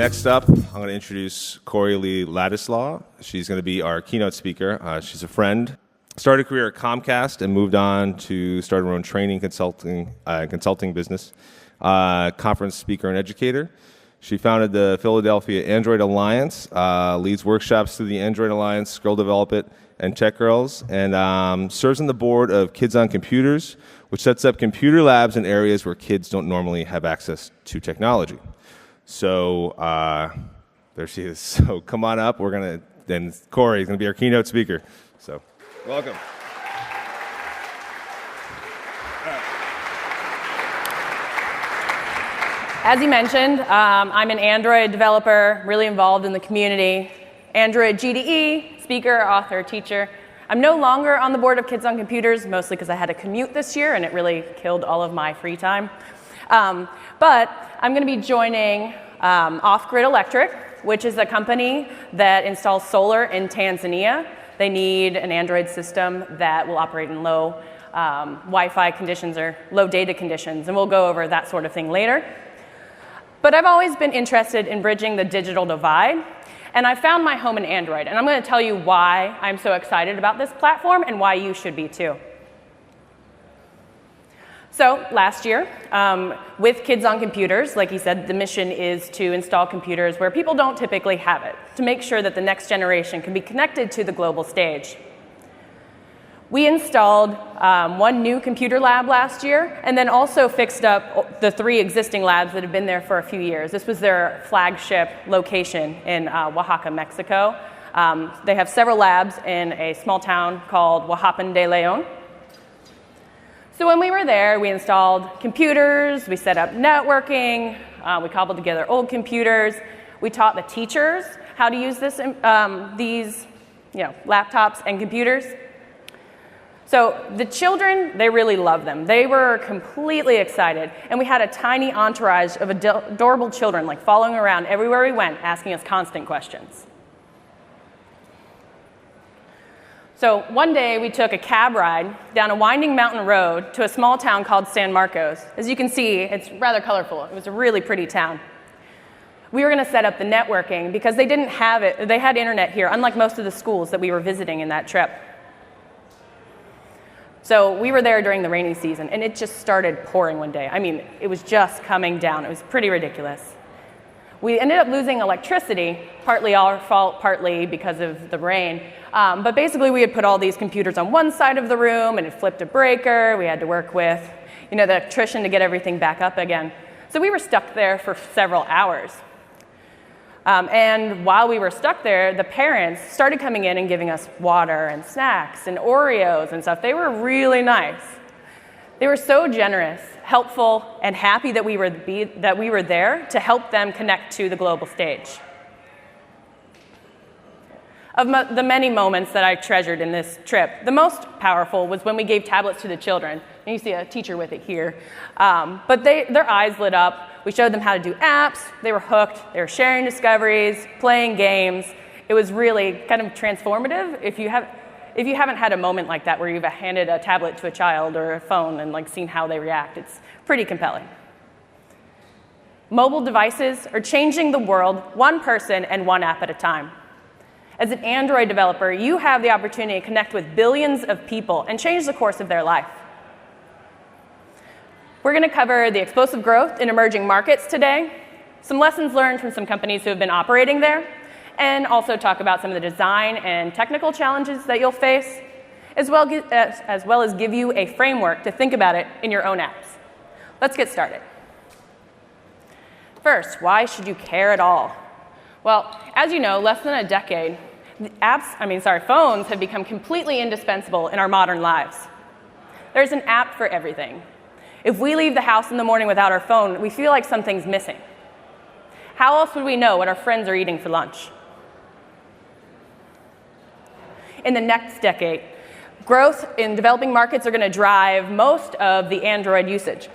Next up, I'm going to introduce Corey Lee Ladislaw. She's going to be our keynote speaker. She's a friend. Started a career at Comcast and moved on to start her own training consulting business. Conference speaker and educator. She founded the Philadelphia Android Alliance, leads workshops through the Android Alliance, Girl Develop It, and Tech Girls, and serves on the board of Kids on Computers, which sets up computer labs in areas where kids don't normally have access to technology. So there she is. So come on up. Then Corey is going to be our keynote speaker. So welcome. As he mentioned, I'm an Android developer, really involved in the community. Android GDE, speaker, author, teacher. I'm no longer on the board of Kids on Computers, mostly because I had a commute this year and it really killed all of my free time. But I'm going to be joining Off Grid Electric, which is a company that installs solar in Tanzania. They need an Android system that will operate in low Wi-Fi conditions or low data conditions, and we'll go over that sort of thing later. But I've always been interested in bridging the digital divide, and I found my home in Android, and I'm going to tell you why I'm so excited about this platform and why you should be too. So last year, with Kids on Computers, like he said, the mission is to install computers where people don't typically have it, to make sure that the next generation can be connected to the global stage. We installed one new computer lab last year, and then also fixed up the 3 existing labs that have been there for a few years. This was their flagship location in Oaxaca, Mexico. They have several labs in a small town called Oaxapan de Leon. So when we were there, we installed computers, we set up networking, we cobbled together old computers. We taught the teachers how to use these laptops and computers. So the children, they really loved them. They were completely excited. And we had a tiny entourage of adorable children, like following around everywhere we went, asking us constant questions. So one day we took a cab ride down a winding mountain road to a small town called San Marcos. As you can see, it's rather colorful. It was a really pretty town. We were going to set up the networking because they didn't have it. They had internet here, unlike most of the schools that we were visiting in that trip. So we were there during the rainy season, and it just started pouring one day. I mean, it was just coming down. It was pretty ridiculous. We ended up losing electricity, partly our fault, partly because of the rain. But basically, we had put all these computers on one side of the room, and it flipped a breaker. We had to work with, the electrician to get everything back up again. So we were stuck there for several hours. And while we were stuck there, the parents started coming in and giving us water and snacks and Oreos and stuff. They were really nice. They were so generous, helpful, and happy that we were there to help them connect to the global stage. Of the many moments that I treasured in this trip, the most powerful was when we gave tablets to the children. And you see a teacher with it here. But their eyes lit up. We showed them how to do apps. They were hooked. They were sharing discoveries, playing games. It was really kind of transformative. If you haven't had a moment like that where you've handed a tablet to a child or a phone and seen how they react, it's pretty compelling. Mobile devices are changing the world one person and one app at a time. As an Android developer, you have the opportunity to connect with billions of people and change the course of their life. We're going to cover the explosive growth in emerging markets today, some lessons learned from some companies who have been operating there, and also talk about some of the design and technical challenges that you'll face, as well as give you a framework to think about it in your own apps. Let's get started. First, why should you care at all? Well, as you know, less than a decade, phones have become completely indispensable in our modern lives. There's an app for everything. If we leave the house in the morning without our phone, we feel like something's missing. How else would we know what our friends are eating for lunch? In the next decade, growth in developing markets are going to drive most of the Android usage.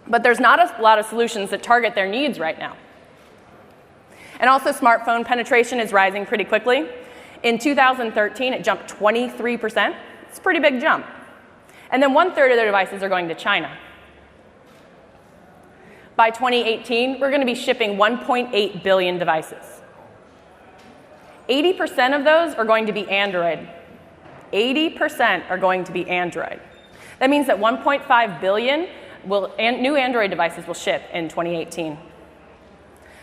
But there's not a lot of solutions that target their needs right now. And also, smartphone penetration is rising pretty quickly. In 2013, it jumped 23%. It's a pretty big jump. And then 1/3 of their devices are going to China. By 2018, we're going to be shipping 1.8 billion devices. 80% of those are going to be Android. 80% are going to be Android. That means that 1.5 billion new Android devices will ship in 2018.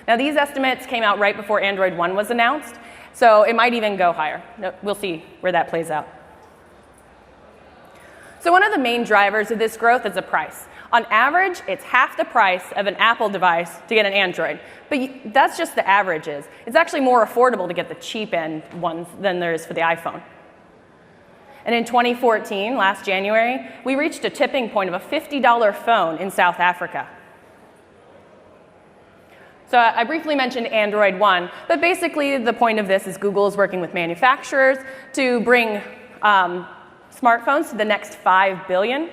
Now, these estimates came out right before Android 1 was announced, so it might even go higher. We'll see where that plays out. So one of the main drivers of this growth is the price. On average, it's half the price of an Apple device to get an Android. But that's just the averages. It's actually more affordable to get the cheap-end ones than there is for the iPhone. And in 2014, last January, we reached a tipping point of a $50 phone in South Africa. So I briefly mentioned Android 1, but basically the point of this is Google is working with manufacturers to bring smartphones to the next 5 billion.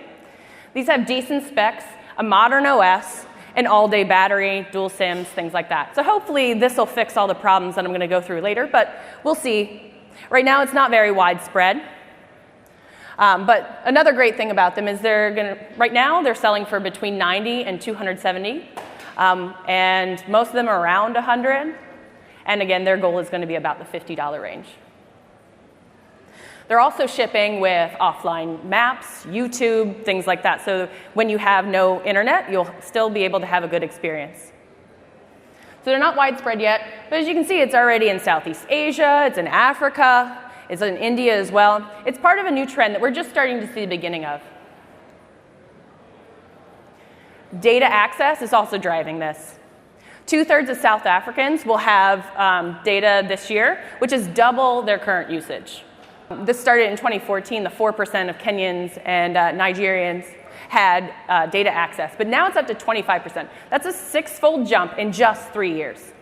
These have decent specs, a modern OS, an all-day battery, dual SIMs, things like that. So hopefully this will fix all the problems that I'm going to go through later, but we'll see. Right now it's not very widespread. But another great thing about them is right now they're selling for between 90 and 270, and most of them are around 100. And again, their goal is going to be about the $50 range. They're also shipping with offline maps, YouTube, things like that. So when you have no internet, you'll still be able to have a good experience. So they're not widespread yet, but as you can see, it's already in Southeast Asia, it's in Africa, it's in India as well. It's part of a new trend that we're just starting to see the beginning of. Data access is also driving this. 2/3 of South Africans will have data this year, which is double their current usage. This started in 2014. The 4% of Kenyans and Nigerians had data access, but now it's up to 25%. That's a 6-fold jump in just 3 years.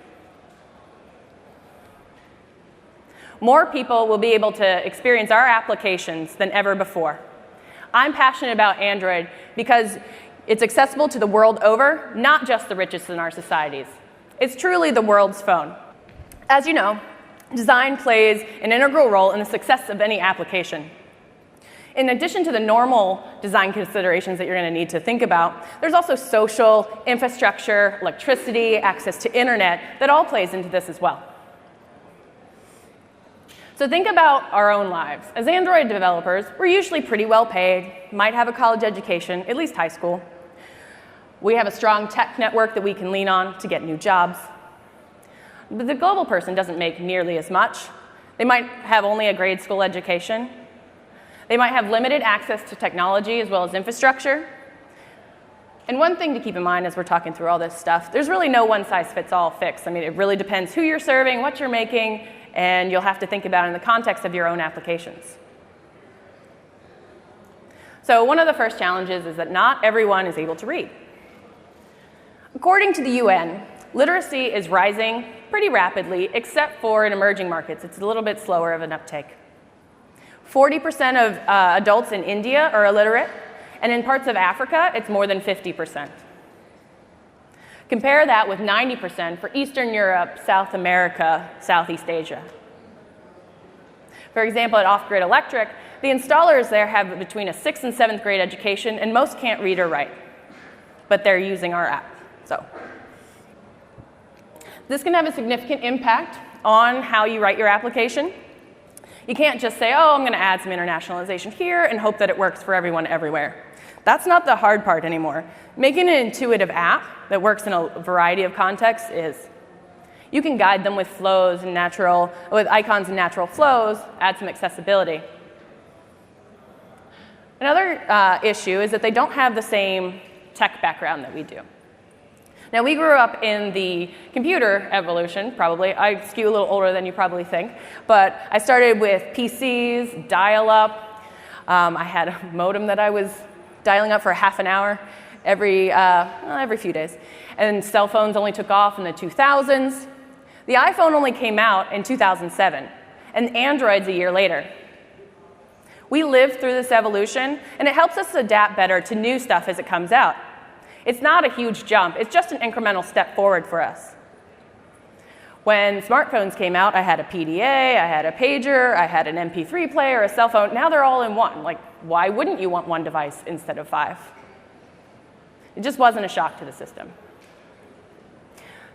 More people will be able to experience our applications than ever before. I'm passionate about Android because it's accessible to the world over, not just the richest in our societies. It's truly the world's phone. As you know, design plays an integral role in the success of any application. In addition to the normal design considerations that you're going to need to think about, there's also social, infrastructure, electricity, access to internet that all plays into this as well. So think about our own lives. As Android developers, we're usually pretty well paid, might have a college education, at least high school. We have a strong tech network that we can lean on to get new jobs. But the global person doesn't make nearly as much. They might have only a grade school education. They might have limited access to technology as well as infrastructure. And one thing to keep in mind as we're talking through all this stuff, there's really no one-size-fits-all fix. I mean, it really depends who you're serving, what you're making, and you'll have to think about it in the context of your own applications. So one of the first challenges is that not everyone is able to read. According to the UN, literacy is rising pretty rapidly, except for in emerging markets. It's a little bit slower of an uptake. 40% of adults in India are illiterate, and in parts of Africa, it's more than 50%. Compare that with 90% for Eastern Europe, South America, Southeast Asia. For example, at Off Grid Electric, the installers there have between a 6th and 7th grade education, and most can't read or write, but they're using our app. So this can have a significant impact on how you write your application. You can't just say, oh, I'm going to add some internationalization here and hope that it works for everyone everywhere. That's not the hard part anymore. Making an intuitive app that works in a variety of contexts is. You can guide them with flows and with icons and natural flows, add some accessibility. Another issue is that they don't have the same tech background that we do. Now, we grew up in the computer evolution, probably. I skew a little older than you probably think. But I started with PCs, dial-up. I had a modem that I was dialing up for half an hour every few days. And cell phones only took off in the 2000s. The iPhone only came out in 2007, and Android's a year later. We lived through this evolution, and it helps us adapt better to new stuff as it comes out. It's not a huge jump. It's just an incremental step forward for us. When smartphones came out, I had a PDA, I had a pager, I had an MP3 player, a cell phone. Now they're all in one. Like, why wouldn't you want one device instead of 5? It just wasn't a shock to the system.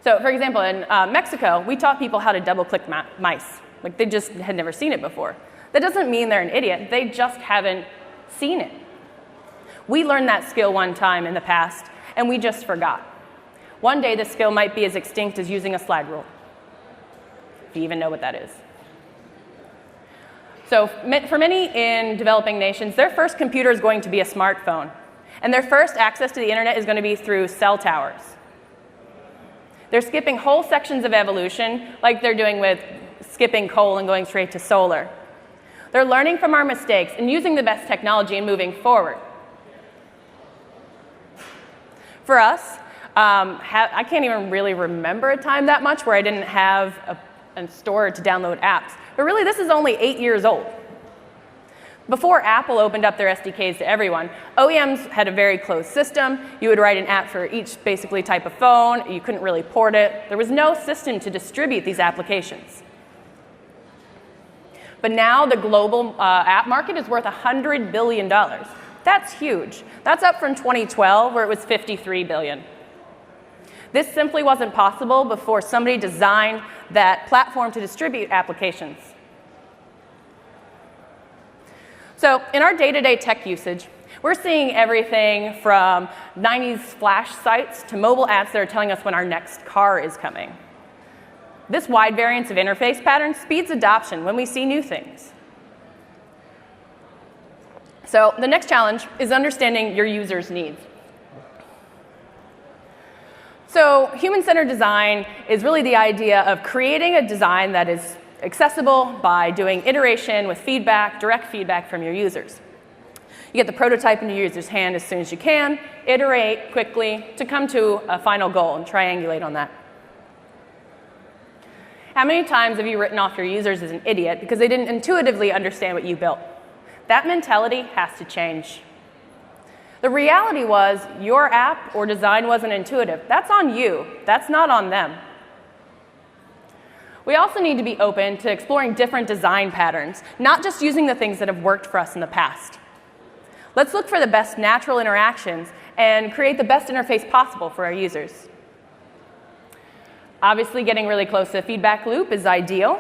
So for example, in Mexico, we taught people how to double-click mice. Like they just had never seen it before. That doesn't mean they're an idiot. They just haven't seen it. We learned that skill one time in the past, and we just forgot. One day, this skill might be as extinct as using a slide rule, if you even know what that is. So for many in developing nations, their first computer is going to be a smartphone, and their first access to the internet is going to be through cell towers. They're skipping whole sections of evolution, like they're doing with skipping coal and going straight to solar. They're learning from our mistakes and using the best technology and moving forward. For us, I can't even really remember a time that much where I didn't have a store to download apps. But really, this is only 8 years old. Before Apple opened up their SDKs to everyone, OEMs had a very closed system. You would write an app for each basically type of phone. You couldn't really port it. There was no system to distribute these applications. But now the global app market is worth $100 billion. That's huge. That's up from 2012, where it was $53 billion. This simply wasn't possible before somebody designed that platform to distribute applications. So in our day-to-day tech usage, we're seeing everything from 90s flash sites to mobile apps that are telling us when our next car is coming. This wide variance of interface patterns speeds adoption when we see new things. So the next challenge is understanding your user's needs. So human-centered design is really the idea of creating a design that is accessible by doing iteration with feedback, direct feedback from your users. You get the prototype in your user's hand as soon as you can, iterate quickly to come to a final goal and triangulate on that. How many times have you written off your users as an idiot because they didn't intuitively understand what you built? That mentality has to change. The reality was your app or design wasn't intuitive. That's on you. That's not on them. We also need to be open to exploring different design patterns, not just using the things that have worked for us in the past. Let's look for the best natural interactions and create the best interface possible for our users. Obviously, getting really close to the feedback loop is ideal.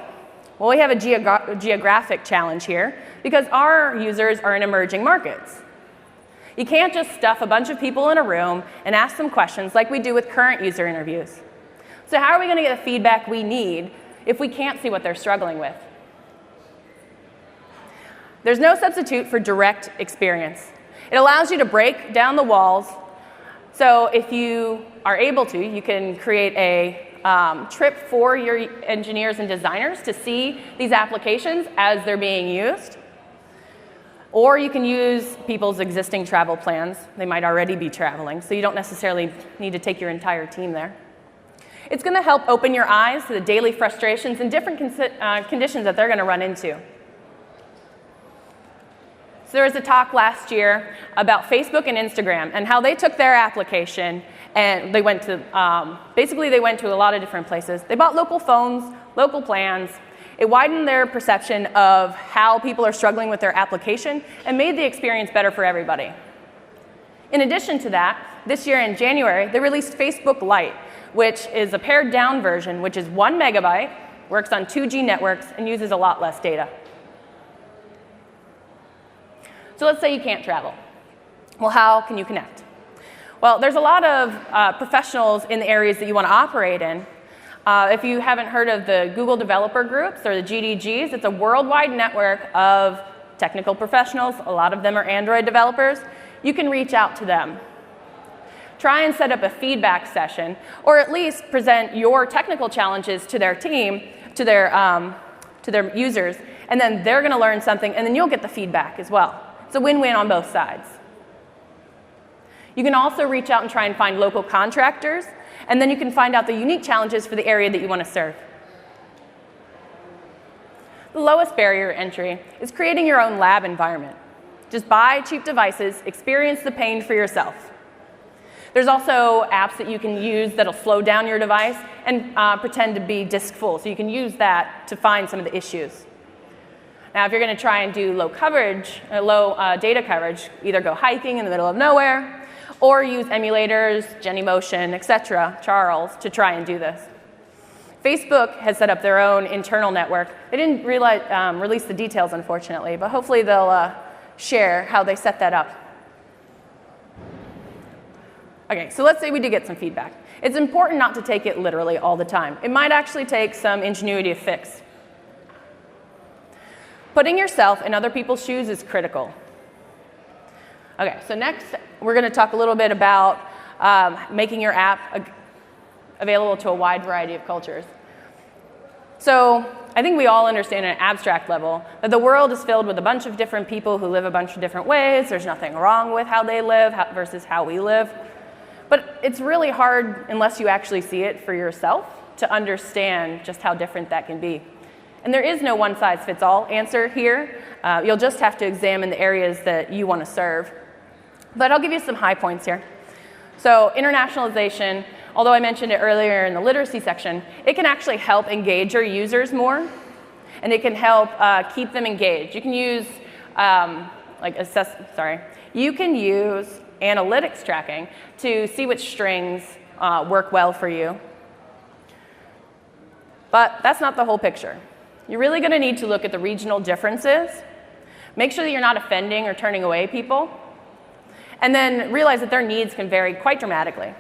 Well, we have a geographic challenge here because our users are in emerging markets. You can't just stuff a bunch of people in a room and ask them questions like we do with current user interviews. So how are we going to get the feedback we need if we can't see what they're struggling with? There's no substitute for direct experience. It allows you to break down the walls. So if you are able to, you can create a trip for your engineers and designers to see these applications as they're being used. Or you can use people's existing travel plans. They might already be traveling, so you don't necessarily need to take your entire team there. It's going to help open your eyes to the daily frustrations and different conditions that they're going to run into. So there was a talk last year about Facebook and Instagram and how they took their application and they went to, basically they went to a lot of different places. They bought local phones, local plans. It widened their perception of how people are struggling with their application and made the experience better for everybody. In addition to that, this year in January, they released Facebook Lite, which is a pared down version, which is 1 megabyte, works on 2G networks, and uses a lot less data. So let's say you can't travel. Well, how can you connect? Well, there's a lot of professionals in the areas that you want to operate in. If you haven't heard of the Google Developer Groups or the GDGs, it's a worldwide network of technical professionals. A lot of them are Android developers. You can reach out to them. Try and set up a feedback session, or at least present your technical challenges to their team, to their users, and then they're going to learn something, and then you'll get the feedback as well. It's a win-win on both sides. You can also reach out and try and find local contractors, and then you can find out the unique challenges for the area that you want to serve. The lowest barrier to entry is creating your own lab environment. Just buy cheap devices, experience the pain for yourself. There's also apps that you can use that'll slow down your device and pretend to be disk full, so you can use that to find some of the issues. Now, if you're going to try and do low data coverage, either go hiking in the middle of nowhere, or use emulators, Genymotion, etc., Charles, to try and do this. Facebook has set up their own internal network. They didn't release the details, unfortunately, but hopefully they'll share how they set that up. Okay, so let's say we did get some feedback. It's important not to take it literally all the time. It might actually take some ingenuity to fix. Putting yourself in other people's shoes is critical. Okay, so next we're going to talk a little bit about making your app available to a wide variety of cultures. So I think we all understand at an abstract level that the world is filled with a bunch of different people who live a bunch of different ways. There's nothing wrong with how they live versus how we live. But it's really hard, unless you actually see it for yourself, to understand just how different that can be. And there is no one-size-fits-all answer here. You'll just have to examine the areas that you want to serve. But I'll give you some high points here. So internationalization, although I mentioned it earlier in the literacy section, it can actually help engage your users more, and it can help keep them engaged. You can use you can use analytics tracking to see which strings work well for you. But that's not the whole picture. You're really going to need to look at the regional differences, make sure that you're not offending or turning away people, and then realize that their needs can vary quite dramatically.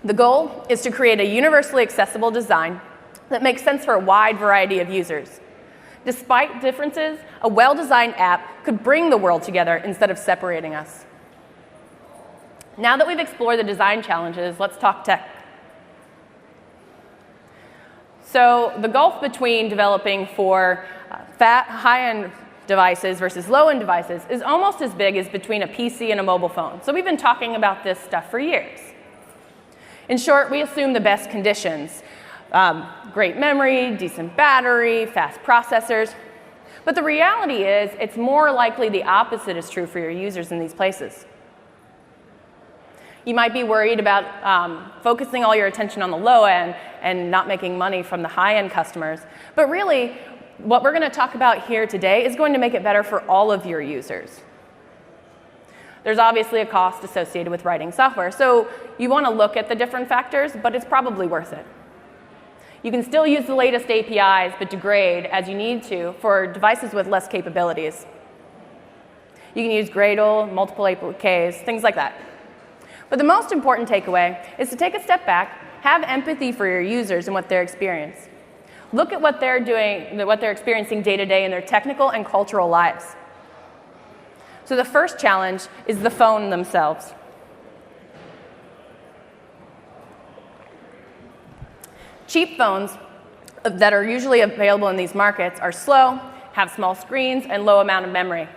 The goal is to create a universally accessible design that makes sense for a wide variety of users. Despite differences, a well-designed app could bring the world together instead of separating us. Now that we've explored the design challenges, let's talk tech. So the gulf between developing for high-end devices versus low-end devices is almost as big as between a PC and a mobile phone. So we've been talking about this stuff for years. In short, we assume the best conditions. Great memory, decent battery, fast processors. But the reality is, it's more likely the opposite is true for your users in these places. You might be worried about focusing all your attention on the low end and not making money from the high-end customers. But really, what we're going to talk about here today is going to make it better for all of your users. There's obviously a cost associated with writing software, so you want to look at the different factors, but it's probably worth it. You can still use the latest APIs, but degrade as you need to for devices with less capabilities. You can use Gradle, multiple APKs, things like that. But the most important takeaway is to take a step back, have empathy for your users and what they're experiencing. Look at what they're doing, what they're experiencing day to day in their technical and cultural lives. So the first challenge is the phone themselves. Cheap phones that are usually available in these markets are slow, have small screens, and low amount of memory.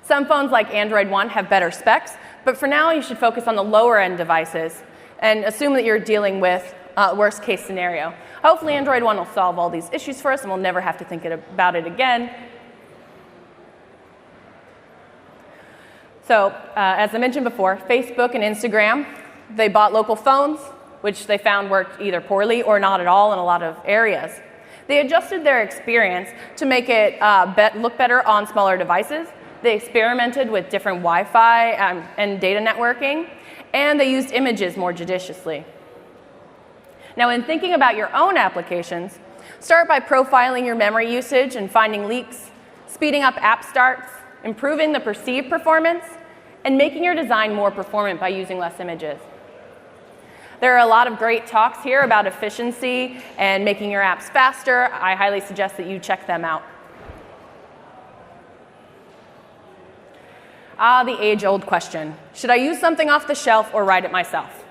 Some phones like Android One have better specs, but for now you should focus on the lower end devices and assume that you're dealing with worst case scenario. Hopefully Android One will solve all these issues for us and we'll never have to think about it again. So, as I mentioned before, Facebook and Instagram, they bought local phones, which they found worked either poorly or not at all in a lot of areas. They adjusted their experience to make it look better on smaller devices. They experimented with different Wi-Fi and data networking, and they used images more judiciously. Now, in thinking about your own applications, start by profiling your memory usage and finding leaks, speeding up app starts, improving the perceived performance, and making your design more performant by using less images. There are a lot of great talks here about efficiency and making your apps faster. I highly suggest that you check them out. The age-old question. Should I use something off the shelf or write it myself?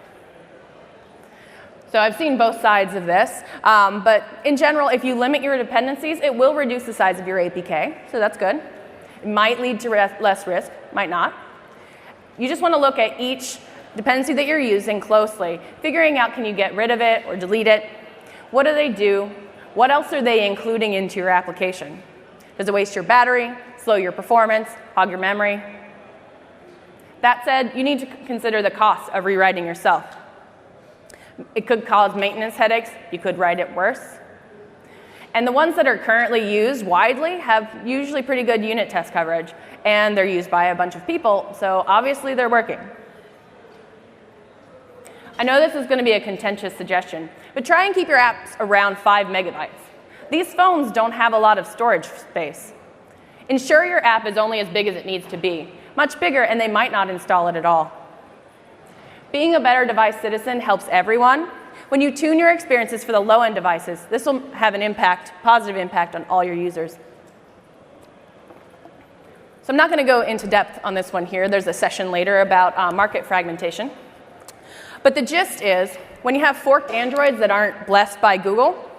So I've seen both sides of this, but in general, if you limit your dependencies, it will reduce the size of your APK, so that's good. It might lead to less risk, might not. You just want to look at each dependency that you're using closely, figuring out, can you get rid of it or delete it? What do they do? What else are they including into your application? Does it waste your battery, slow your performance, hog your memory? That said, you need to consider the cost of rewriting yourself. It could cause maintenance headaches. You could write it worse. And the ones that are currently used widely have usually pretty good unit test coverage, and they're used by a bunch of people, so obviously they're working. I know this is going to be a contentious suggestion, but try and keep your apps around 5 megabytes. These phones don't have a lot of storage space. Ensure your app is only as big as it needs to be. Much bigger, and they might not install it at all. Being a better device citizen helps everyone. When you tune your experiences for the low-end devices, this will have an impact, positive impact on all your users. So I'm not going to go into depth on this one here. There's a session later about market fragmentation. But the gist is, when you have forked Androids that aren't blessed by Google,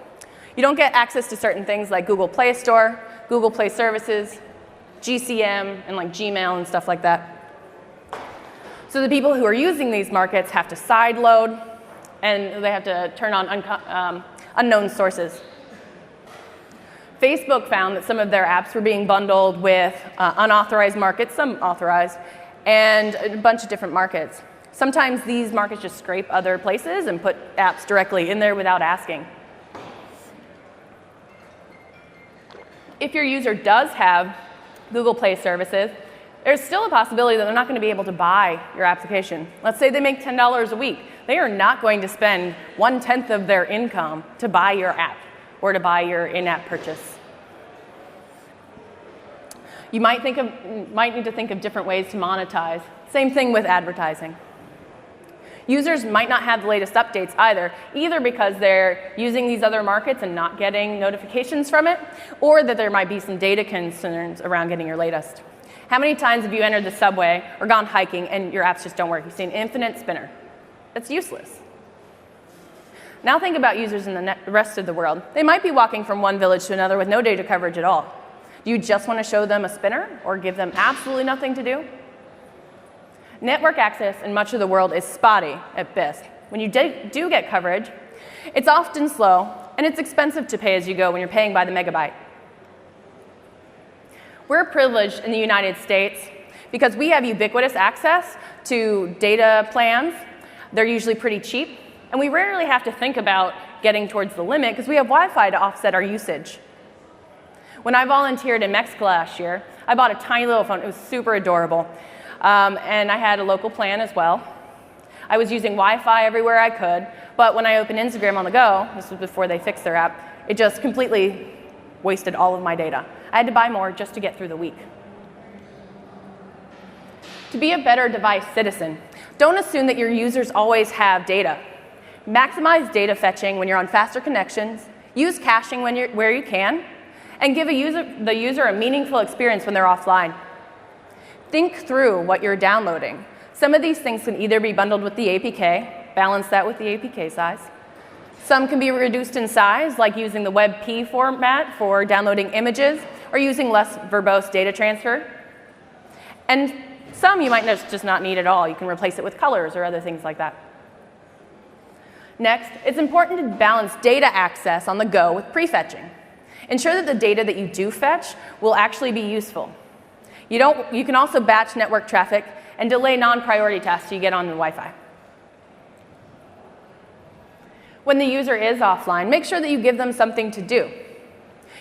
you don't get access to certain things like Google Play Store, Google Play Services, GCM, and like Gmail and stuff like that. So the people who are using these markets have to sideload, and they have to turn on unknown sources. Facebook found that some of their apps were being bundled with unauthorized markets, some authorized, and a bunch of different markets. Sometimes these markets just scrape other places and put apps directly in there without asking. If your user does have Google Play services, there's still a possibility that they're not going to be able to buy your application. Let's say they make $10 a week. They are not going to spend 1/10 of their income to buy your app or to buy your in-app purchase. You might need to think of different ways to monetize. Same thing with advertising. Users might not have the latest updates either because they're using these other markets and not getting notifications from it, or that there might be some data concerns around getting your latest. How many times have you entered the subway or gone hiking and your apps just don't work? You've seen infinite spinner. That's useless. Now think about users in the rest of the world. They might be walking from one village to another with no data coverage at all. Do you just want to show them a spinner or give them absolutely nothing to do? Network access in much of the world is spotty at best. When you do get coverage, it's often slow, and it's expensive to pay as you go when you're paying by the megabyte. We're privileged in the United States because we have ubiquitous access to data plans. They're usually pretty cheap, and we rarely have to think about getting towards the limit because we have Wi-Fi to offset our usage. When I volunteered in Mexico last year, I bought a tiny little phone. It was super adorable. And I had a local plan as well. I was using Wi-Fi everywhere I could, but when I opened Instagram on the go, this was before they fixed their app, it just completely wasted all of my data. I had to buy more just to get through the week. To be a better device citizen, don't assume that your users always have data. Maximize data fetching when you're on faster connections, use caching where you can, and give the user a meaningful experience when they're offline. Think through what you're downloading. Some of these things can either be bundled with the APK, balance that with the APK size. Some can be reduced in size, like using the WebP format for downloading images, or using less verbose data transfer. And some you might just not need at all. You can replace it with colors or other things like that. Next, it's important to balance data access on the go with prefetching. Ensure that the data that you do fetch will actually be useful. You can also batch network traffic and delay non-priority tasks till you get on the Wi-Fi. When the user is offline, make sure that you give them something to do.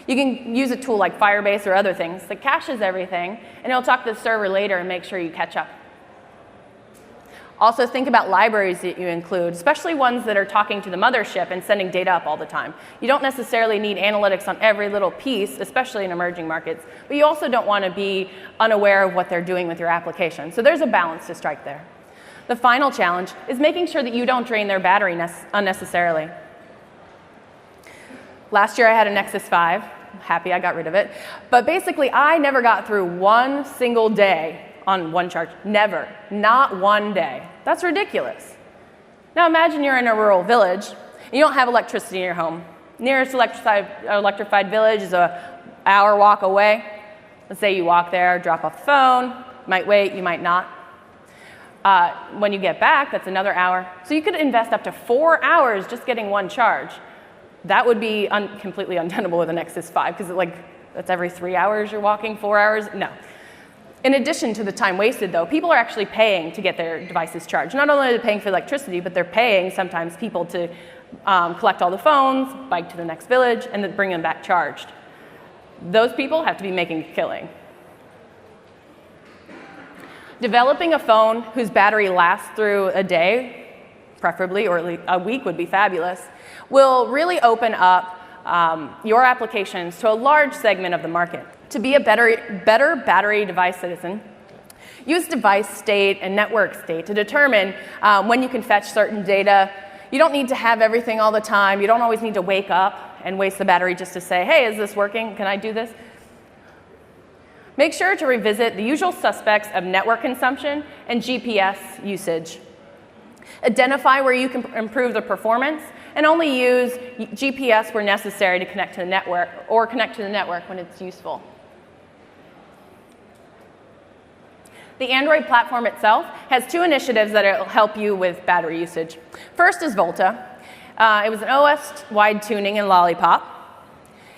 You can use a tool like Firebase or other things that caches everything, and it'll talk to the server later and make sure you catch up. Also think about libraries that you include, especially ones that are talking to the mothership and sending data up all the time. You don't necessarily need analytics on every little piece, especially in emerging markets, but you also don't want to be unaware of what they're doing with your application. So there's a balance to strike there. The final challenge is making sure that you don't drain their battery unnecessarily. Last year I had a Nexus 5. I'm happy I got rid of it. But basically I never got through one single day on one charge. Never. Not one day. That's ridiculous. Now imagine you're in a rural village and you don't have electricity in your home. Nearest electrified village is an hour walk away. Let's say you walk there, drop off the phone, you might wait, you might not. When you get back, that's another hour. So you could invest up to 4 hours just getting one charge. That would be completely untenable with a Nexus 5 because that's every 3 hours you're walking, 4 hours? No. In addition to the time wasted, though, people are actually paying to get their devices charged. Not only are they paying for electricity, but they're paying sometimes people to collect all the phones, bike to the next village, and then bring them back charged. Those people have to be making a killing. Developing a phone whose battery lasts through a day, preferably, or at least a week would be fabulous, will really open up your applications to a large segment of the market. To be a better battery device citizen, use device state and network state to determine when you can fetch certain data. You don't need to have everything all the time. You don't always need to wake up and waste the battery just to say, hey, is this working? Can I do this? Make sure to revisit the usual suspects of network consumption and GPS usage. Identify where you can improve the performance, and only use GPS where necessary to connect to the network, or connect to the network when it's useful. The Android platform itself has 2 initiatives that will help you with battery usage. First is Volta. It was an OS-wide tuning in Lollipop.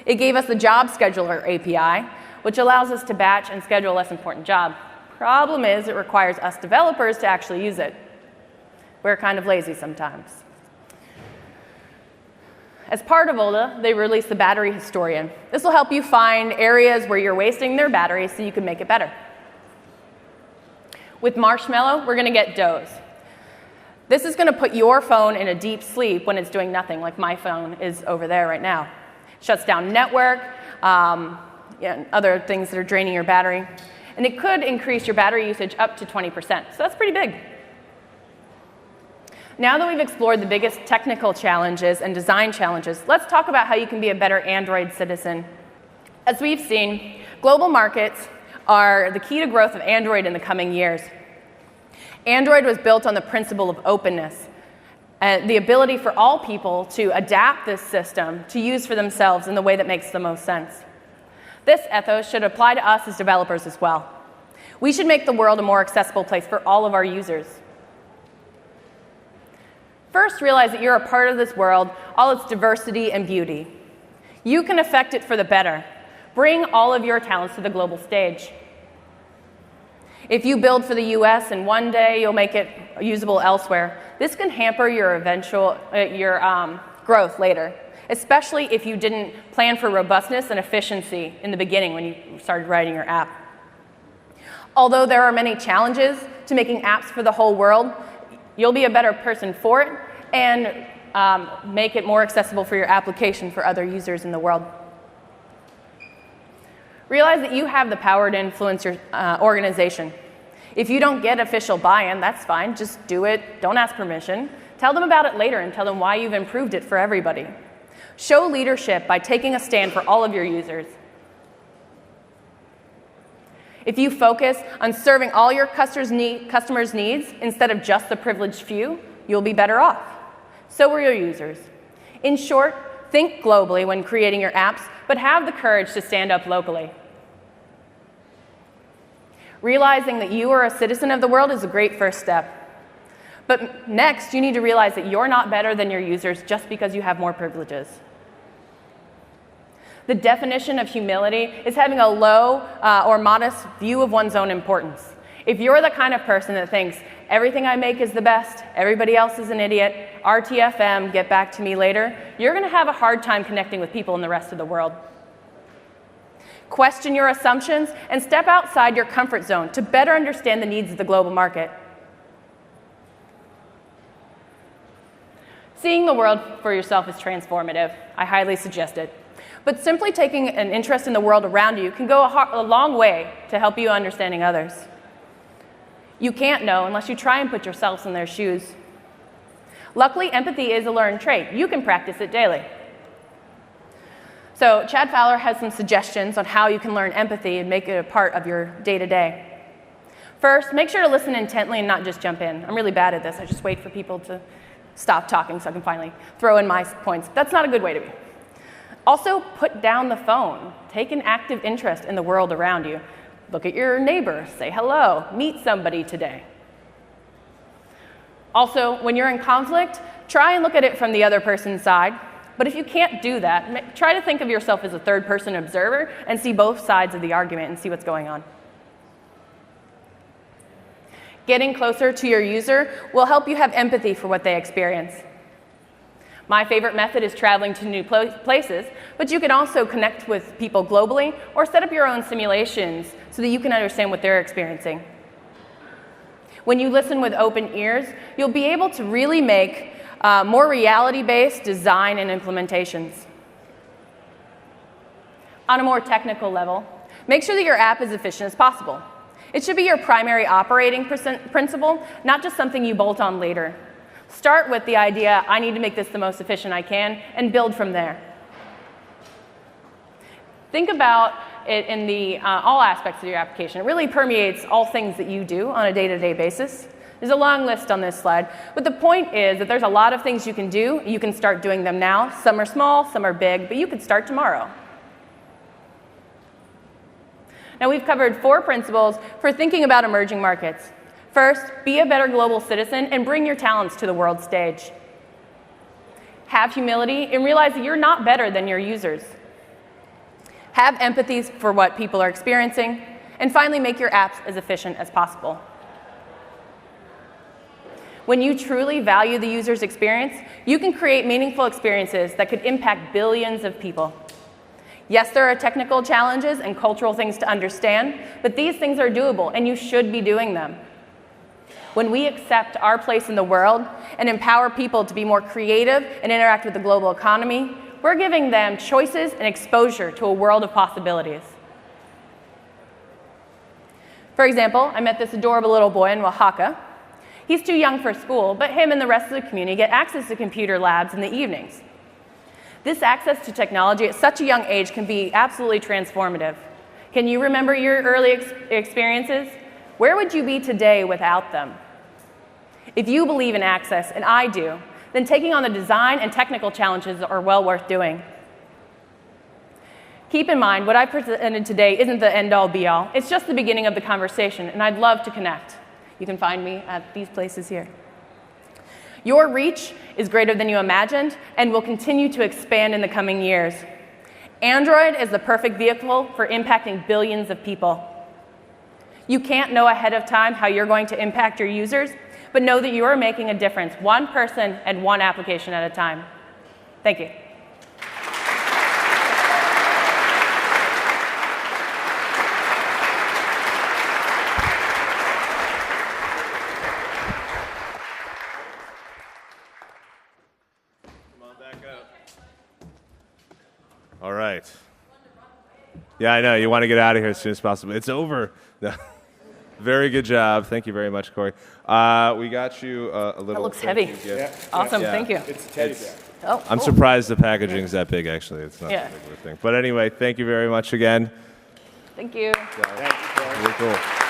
It gave us the Job Scheduler API, which allows us to batch and schedule a less important job. Problem is, it requires us developers to actually use it. We're kind of lazy sometimes. As part of Volta, they released the Battery Historian. This will help you find areas where you're wasting their batteries so you can make it better. With Marshmallow, we're going to get Doze. This is going to put your phone in a deep sleep when it's doing nothing, like my phone is over there right now. It shuts down network, and other things that are draining your battery. And it could increase your battery usage up to 20%. So that's pretty big. Now that we've explored the biggest technical challenges and design challenges, let's talk about how you can be a better Android citizen. As we've seen, global markets are the key to growth of Android in the coming years. Android was built on the principle of openness, the ability for all people to adapt this system to use for themselves in the way that makes the most sense. This ethos should apply to us as developers as well. We should make the world a more accessible place for all of our users. First, realize that you're a part of this world, all its diversity and beauty. You can affect it for the better. Bring all of your talents to the global stage. If you build for the US and one day you'll make it usable elsewhere, this can hamper your growth later, especially if you didn't plan for robustness and efficiency in the beginning when you started writing your app. Although there are many challenges to making apps for the whole world, you'll be a better person for it and make it more accessible for your application for other users in the world. Realize that you have the power to influence your organization. If you don't get official buy-in, that's fine. Just do it. Don't ask permission. Tell them about it later and tell them why you've improved it for everybody. Show leadership by taking a stand for all of your users. If you focus on serving all your customers' needs instead of just the privileged few, you'll be better off. So will your users. In short, think globally when creating your apps, but have the courage to stand up locally. Realizing that you are a citizen of the world is a great first step. But next, you need to realize that you're not better than your users just because you have more privileges. The definition of humility is having a low or modest view of one's own importance. If you're the kind of person that thinks, everything I make is the best, everybody else is an idiot, RTFM, get back to me later, you're going to have a hard time connecting with people in the rest of the world. Question your assumptions and step outside your comfort zone to better understand the needs of the global market. Seeing the world for yourself is transformative. I highly suggest it. But simply taking an interest in the world around you can go a long way to help you understanding others. You can't know unless you try and put yourselves in their shoes. Luckily, empathy is a learned trait. You can practice it daily. So Chad Fowler has some suggestions on how you can learn empathy and make it a part of your day-to-day. First, make sure to listen intently and not just jump in. I'm really bad at this. I just wait for people to stop talking so I can finally throw in my points. That's not a good way to be. Also, put down the phone. Take an active interest in the world around you. Look at your neighbor, say hello, meet somebody today. Also, when you're in conflict, try and look at it from the other person's side. But if you can't do that, try to think of yourself as a third-person observer and see both sides of the argument and see what's going on. Getting closer to your user will help you have empathy for what they experience. My favorite method is traveling to new places, but you can also connect with people globally or set up your own simulations so that you can understand what they're experiencing. When you listen with open ears, you'll be able to really make more reality-based design and implementations. On a more technical level, make sure that your app is efficient as possible. It should be your primary operating principle, not just something you bolt on later. Start with the idea, I need to make this the most efficient I can, and build from there. Think about it in all aspects of your application. It really permeates all things that you do on a day-to-day basis. There's a long list on this slide, but the point is that there's a lot of things you can do. You can start doing them now. Some are small, some are big, but you could start tomorrow. Now, we've covered 4 principles for thinking about emerging markets. First, be a better global citizen and bring your talents to the world stage. Have humility and realize that you're not better than your users. Have empathy for what people are experiencing. And finally, make your apps as efficient as possible. When you truly value the user's experience, you can create meaningful experiences that could impact billions of people. Yes, there are technical challenges and cultural things to understand, but these things are doable, and you should be doing them. When we accept our place in the world and empower people to be more creative and interact with the global economy, we're giving them choices and exposure to a world of possibilities. For example, I met this adorable little boy in Oaxaca. He's too young for school, but him and the rest of the community get access to computer labs in the evenings. This access to technology at such a young age can be absolutely transformative. Can you remember your early experiences? Where would you be today without them? If you believe in access, and I do, then taking on the design and technical challenges are well worth doing. Keep in mind, what I presented today isn't the end-all, be-all. It's just the beginning of the conversation, and I'd love to connect. You can find me at these places here. Your reach is greater than you imagined and will continue to expand in the coming years. Android is the perfect vehicle for impacting billions of people. You can't know ahead of time how you're going to impact your users, but know that you are making a difference, one person and one application at a time. Thank you. All right. Yeah, I know. You want to get out of here as soon as possible. It's over. No. Very good job. Thank you very much, Corey. We got you a little. That looks heavy. Gift. Awesome. Yeah. Thank you. It's a teddy bear. Oh, I'm cool. surprised the packaging is that big, actually. It's not Yeah. that big of a thing. But anyway, thank you very much again. Thank you. Thank you, Corey. Really cool.